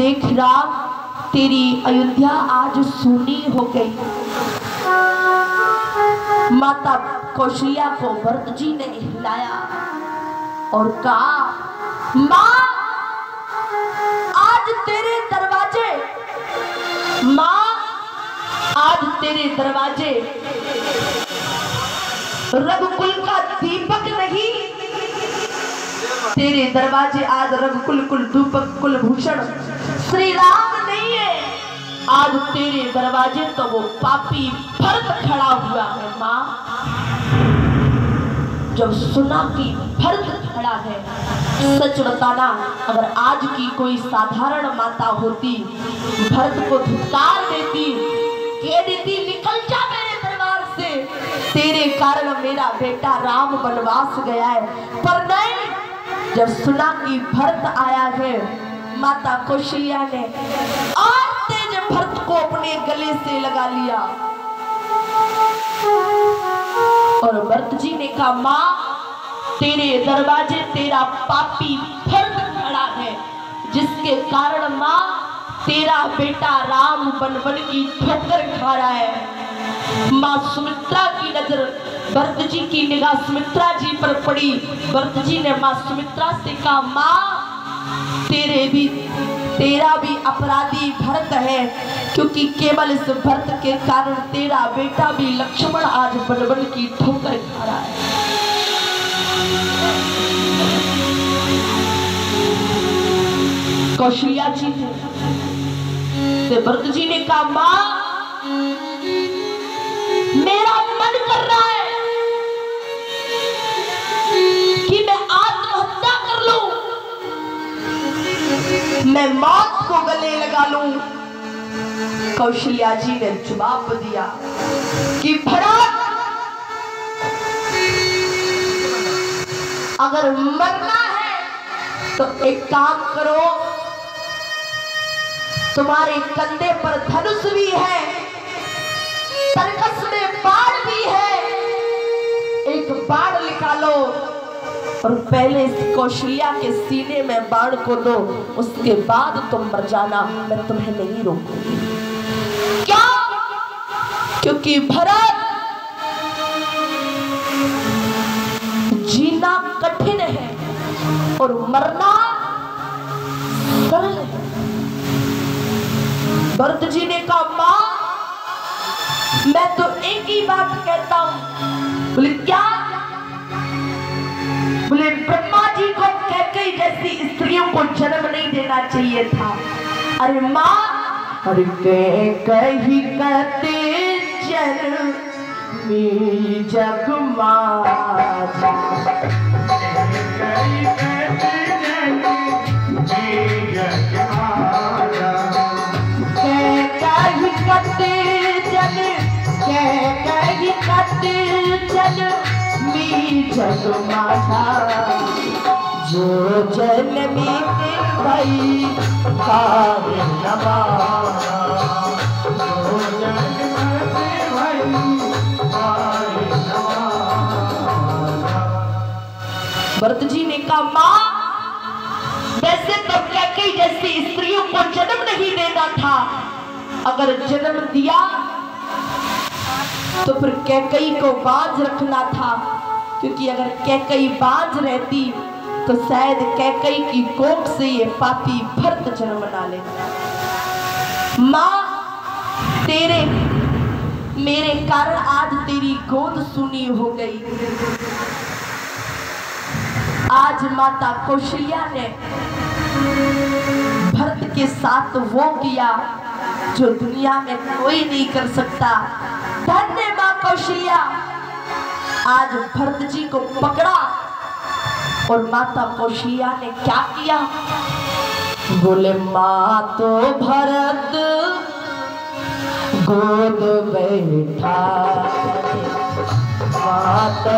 देख राम, तेरी अयोध्या आज सूनी हो गई। माता कौशल्या को भरत जी ने हिलाया और कहा, माँ आज तेरे दरवाजे, माँ आज तेरे दरवाजे रघुकुल का दीपक नहीं, तेरे दरवाजे आज रघुकुल कुल दीपक कुलभूषण श्री राम नहीं है, आज तेरे दरवाजे तो वो पापी भरत खड़ा हुआ है। माँ जब सुना कि भरत खड़ा है, सच बताना, अगर आज की कोई साधारण माता होती भरत को धुतकार देती, कह देती निकल जा मेरे दरबार से, तेरे कारण मेरा बेटा राम वनवास गया है। पर नहीं, जब सुना कि भरत आया है, माता कौशल्या ने और तेज भरत को अपने गले से लगा लिया और भरत जी ने कहा, माँ तेरे दरवाजे तेरा पापी भरत खड़ा है, जिसके कारण माँ तेरा बेटा राम बन बन की ठोकर खा रहा है। माँ सुमित्रा की नजर, भरत जी की निगाह सुमित्रा जी पर पड़ी। भरत जी ने माँ सुमित्रा से कहा, माँ तेरा भी अपराधी भरत है, क्योंकि केवल इस भरत के कारण तेरा बेटा भी लक्ष्मण आज बन बन की ठोकर खा रहा है। कौशल्या जी थे, भरत जी ने कहा, माँ मेरा मन कर रहा है कि मैं आत्महत्या कर लूं, मैं मौत को गले लगा लूं। कौशल्या जी ने जवाब दिया कि भरत, अगर मरना है तो एक काम करो, तुम्हारे कंधे पर धनुष भी है, तरकस में बाण भी है, एक बाण निकालो और पहले इस कौशल्या के सीने में बाण को दो, उसके बाद तुम मर जाना, मैं तुम्हें नहीं रोकूंगी। क्या? क्योंकि भरत, जीना कठिन है और मरना सरल है। भरत जी ने कहा, माँ मैं तो एक ही बात कहता हूं। बोले क्या? बोले ब्रह्मा जी को कैकेयी जैसी स्त्रियों को जन्म नहीं देना चाहिए था। अरे माँ, अरे कैकेयी कहते जन्मी जग माता, कैकेयी कहते जन्मी जग माता, कैकेयी कहते जन्मी जग माता, जो जन्मी भाई काहे नवारा, जो जन्मी भाई काहे नवारा। भरत जी ने कहा, माँ वैसे तो कैकेयी जैसी स्त्रियों को जन्म नहीं देना था, अगर जन्म दिया तो फिर कैकेयी को बांझ रखना था, क्योंकि अगर कैकेयी बांझ रहती तो शायद कैकेयी की कोख से ये पापी भरत जन्म ना लेता। माँ तेरे मेरे कारण आज तेरी गोद सुनी हो गई। आज माता कौशल्या ने भरत के साथ वो किया जो दुनिया में कोई नहीं कर सकता। धन्य माँ कौशल्या, आज भरत जी को पकड़ा और माता कौशल्या ने क्या किया? बोले माँ तो भरत गोद बैठा, माँ तो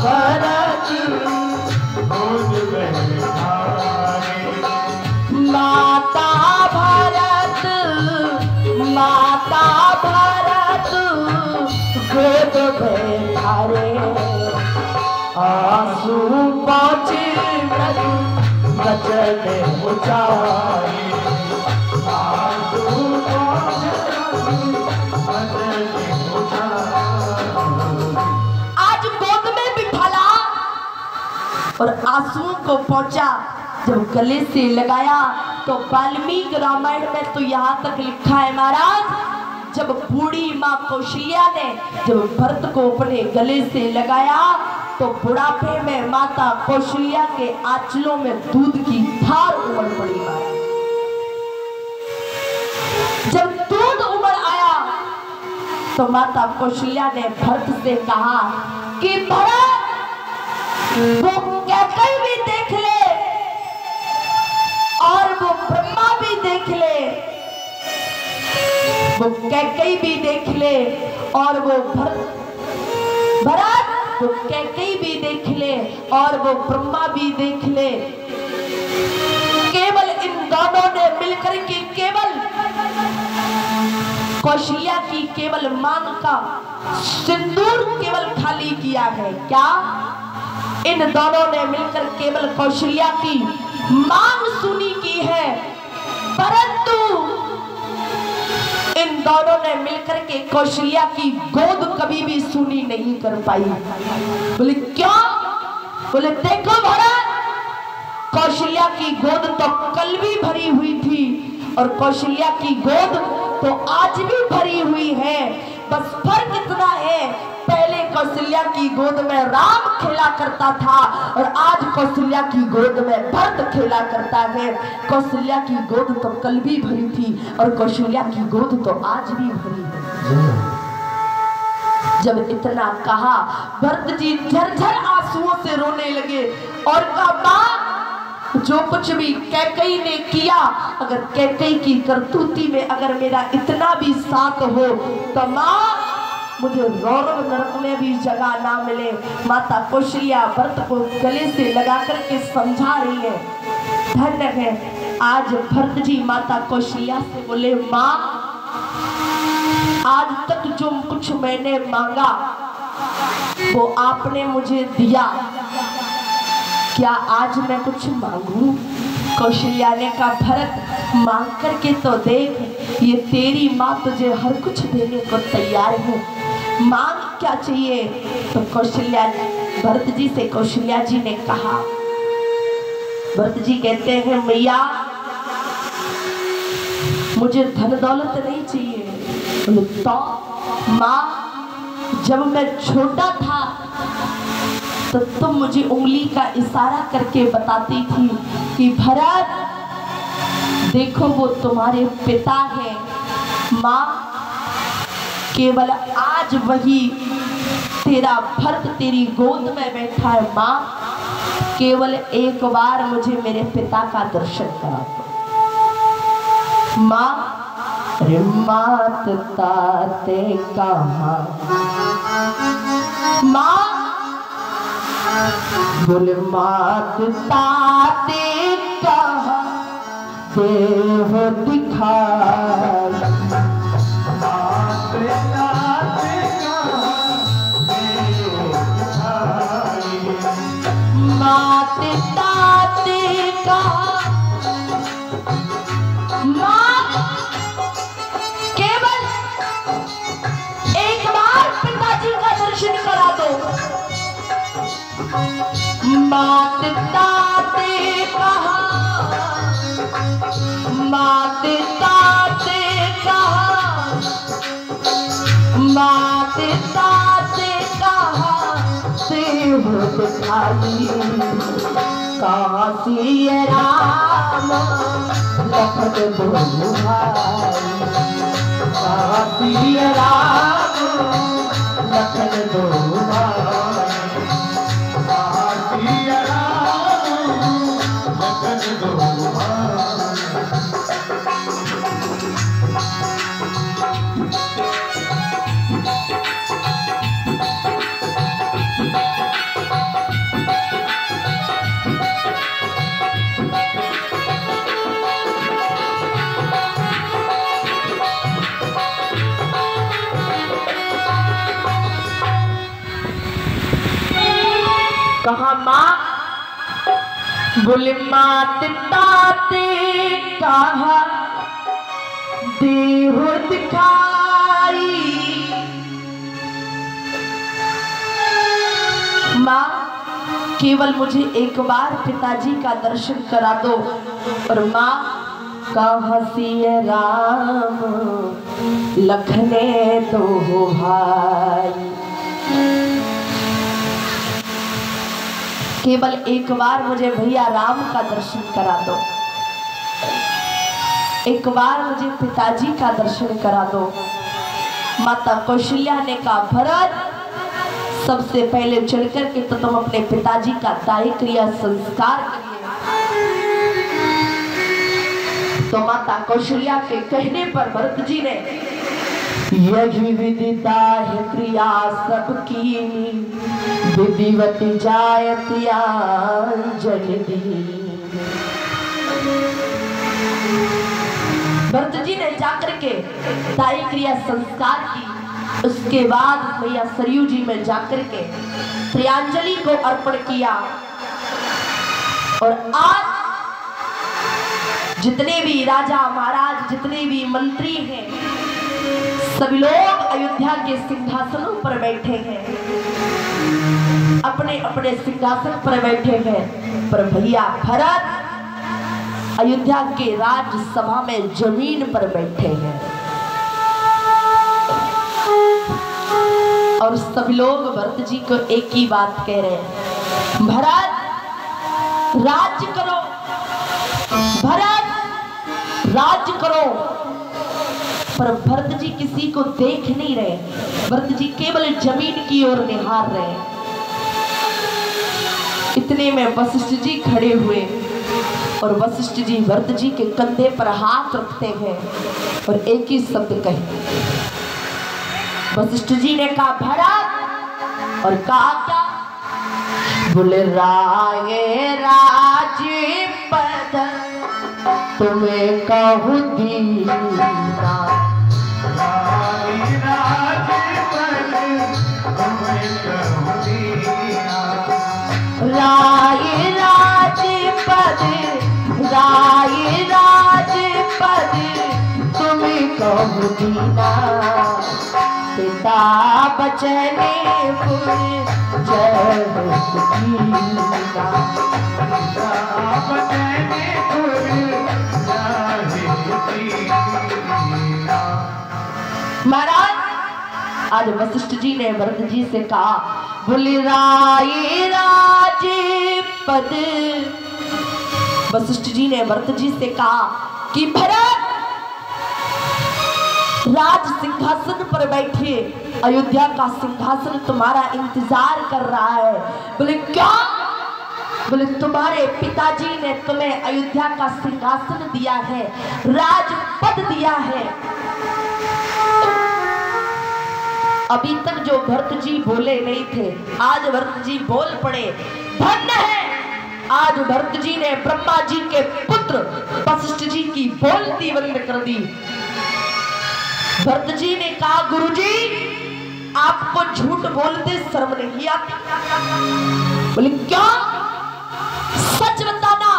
भरत गोद बैठा, माता भरत, माता भरत गोद बैठा रे, आंसू पहुँचे बचन उचारे, और आंसुओं को पहुंचा जब गले से लगाया तो वाल्मीकि रामायण में तो यहाँ तक लिखा है महाराज, जब बूढ़ी माँ कौशल्या ने जब भरत को अपने गले से लगाया तो बुढ़ापे में माता कौशल्या के आंचलों में दूध की धार उमड़ पड़ी महाराज। जब दूध उमड़ आया तो माता कौशल्या ने भरत से कहा कि भरत वो कैकई भी देख ले और वो ब्रह्मा भी देख ले, वो कैकई भी देख ले और वो भरत वो कैकई भी देख ले और वो ब्रह्मा भी देख ले, केवल इन दोनों ने मिलकर के केवल कौशल्या की केवल मांग का सिंदूर केवल खाली किया है। क्या इन दोनों ने मिलकर केवल कौशल्या की मांग सुनी की है, परंतु इन दोनों ने मिलकर के कौशल्या की गोद कभी भी सुनी नहीं कर पाई। बोले क्यों? बोले देखो भरत, कौशल्या की गोद तो कल भी भरी हुई थी और कौशल्या की गोद तो आज भी भरी हुई है, बस फर्क इतना है पहले कौशल्या की गोद में राम खेला करता था और आज कौशल्या की गोद में भरत खेला करता है। कौशल्या की गोद तो कल भी भरी थी और कौशल्या की गोद तो आज भी भरी है। जब इतना कहा भरत जी झरझर आंसुओं से रोने लगे और कहा मां, जो कुछ भी कैकई ने किया, अगर कैकई की करतूती में अगर मेरा इतना भी साथ हो तो मां मुझे रौरव नरक में भी जगह ना मिले। माता कौशल्या भरत को गले से लगा करके समझा रही है। धन्य है आज भरत जी माता कौशल्या से बोले माँ, आज तक जो कुछ मैंने मांगा वो आपने मुझे दिया, क्या आज मैं कुछ मांगू? कौशल्या ने कहा भरत मांग करके तो देख, ये तेरी माँ तुझे हर कुछ देने को तैयार है, मांग क्या चाहिए? तो कौशल्या भरत जी से कौशल्या जी ने कहा, भरत जी कहते हैं मैया मुझे धन दौलत नहीं चाहिए। तो माँ जब मैं छोटा था तो तुम मुझे उंगली का इशारा करके बताती थी कि भरत देखो वो तुम्हारे पिता हैं। माँ केवल आज वही तेरा भरत तेरी गोद में बैठा है, माँ केवल एक बार मुझे मेरे पिता का दर्शन करा दो। माँ अरे मात ताते कहाँ, माँ बोले मात ताते कहाँ देव दिखाई, मात ताते कहाँ, माँ केवल एक बार पिताजी का दर्शन करा दो। मात ताते कहाँ, मात ताते कहाँ, मात ताते कहाँ देव दिखाई, काशी राम लखन दो भाई, काशी राम लखन दो भाई, काशी राम लखन दो भाई। कहा माँ, बोले मात ताते कहा देव दिखाई, माँ केवल मुझे एक बार पिताजी का दर्शन करा दो। और माँ कहाँ सिए राम लखने तो हो भाई, केवल एक बार मुझे भैया राम का दर्शन करा दो, एक बार मुझे पिताजी का दर्शन करा दो। माता कौशल्या ने कहा भरत सबसे पहले चढ़ करके तो तुम अपने पिताजी का दाह क्रिया संस्कार करिए। तो माता कौशल्या के कहने पर भरत जी ने यही विधि दाह क्रिया सबकी विधिवती जायतिया जल्दी। भरत जी ने जाकर के दाह क्रिया संस्कार की। उसके बाद भैया सरयू जी में जाकर के त्रियांजलि को अर्पण किया। और आज जितने भी राजा महाराज जितने भी मंत्री हैं सभी लोग अयोध्या के सिंहासनों पर बैठे हैं, अपने अपने सिंहासन पर बैठे हैं। पर भैया भरत अयोध्या के राज्यसभा में जमीन पर बैठे हैं। और सभी लोग भरत जी को एक ही बात कह रहे हैं, भरत राज्य करो, भरत राज्य करो। पर भरत जी किसी को देख नहीं रहे, भरत जी केवल जमीन की ओर निहार रहे। इतने में वशिष्ठ जी खड़े हुए और वशिष्ठ जी भरत जी के कंधे पर हाथ रखते हैं और एक ही शब्द कहे। वशिष्ठ जी ने कहा भरत, और कहा क्या? बोले राय राजपद तुम्हें कहूँ दीना, राय राजपद तुम्हें कहूँ दीना, राय राजपद, राय राजपद तुम्हें कहूँ दीना, पिता बचने पुर जय दीना, पिता बचने पुर जय दीना। महाराज आज वशिष्ठ जी ने भरत जी से कहा बोले राय राजपद। वशिष्ठ जी ने भरत जी से कहा कि भरत राज सिंहासन पर बैठे, अयोध्या का सिंहासन तुम्हारा इंतजार कर रहा है। बोले क्या? बोले तुम्हारे पिताजी ने तुम्हें अयोध्या का सिंहासन दिया है, राजपद दिया है। अभी तक जो भरत जी बोले नहीं थे आज भरत जी बोल पड़े। धन्य है आज भरत जी ने ब्रह्मा जी के पुत्र वशिष्ठ जी की बोलती बंद कर दी। भरत जी ने कहा गुरुजी आपको झूठ बोलते शर्म नहीं आती? बोले क्या? सच बताना,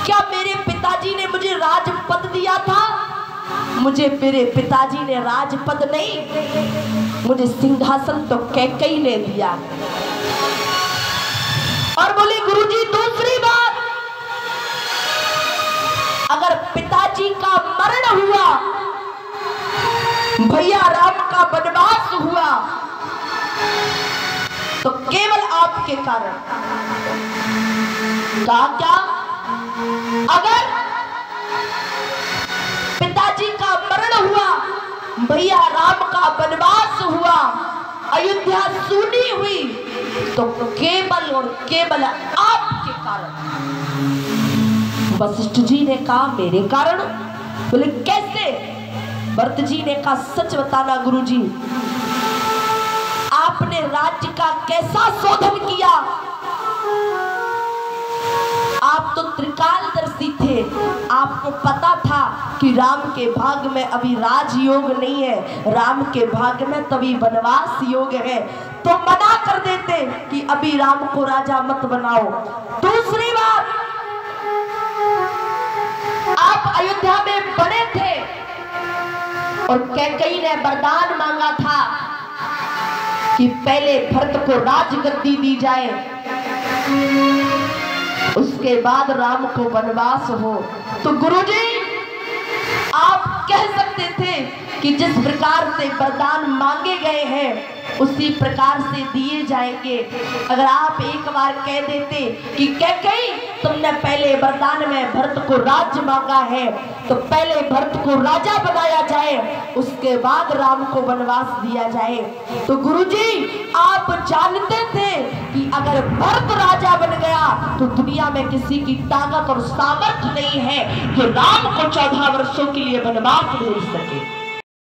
क्या मेरे पिताजी ने मुझे राजपद दिया था? मुझे मेरे पिताजी ने राजपद नहीं, मुझे सिंहासन तो कैकेयी ने दिया। और बोले गुरुजी दूसरी बात, अगर पिताजी का मरण हुआ, भैया राम का वनवास हुआ, तो केवल आपके कारण। कहा क्या? अगर पिताजी का मरण हुआ, भैया राम का वनवास हुआ, अयोध्या सूनी हुई, तो केवल और केवल आपके कारण। वशिष्ठ जी ने कहा मेरे कारण? बोले कैसे? भरत जी ने कहा सच बताना गुरुजी, आपने राज्य का कैसा शोधन किया? आप तो त्रिकालदर्शी थे, आपको पता था कि राम के भाग में अभी राजयोग नहीं है, राम के भाग में तभी वनवास योग है, तो मना कर देते कि अभी राम को राजा मत बनाओ। दूसरी बात, आप अयोध्या में बड़े थे और कैकेयी ने वरदान मांगा था कि पहले भरत को राजगद्दी दी जाए, उसके बाद राम को वनवास हो। तो गुरुजी आप कह सकते थे कि जिस प्रकार से वरदान मांगे गए हैं उसी प्रकार से दिए जाएंगे। अगर आप एक बार कह देते कि कैकेयी तुमने पहले वरदान में भरत को राज्य मांगा है तो पहले भरत को राजा बनाया जाए, उसके बाद राम को वनवास दिया जाए। तो गुरुजी आप जानते थे कि अगर भरत राजा बन गया तो दुनिया में किसी की ताकत और सामर्थ्य नहीं है कि राम को 14 वर्षों के लिए वनवास भेज सके।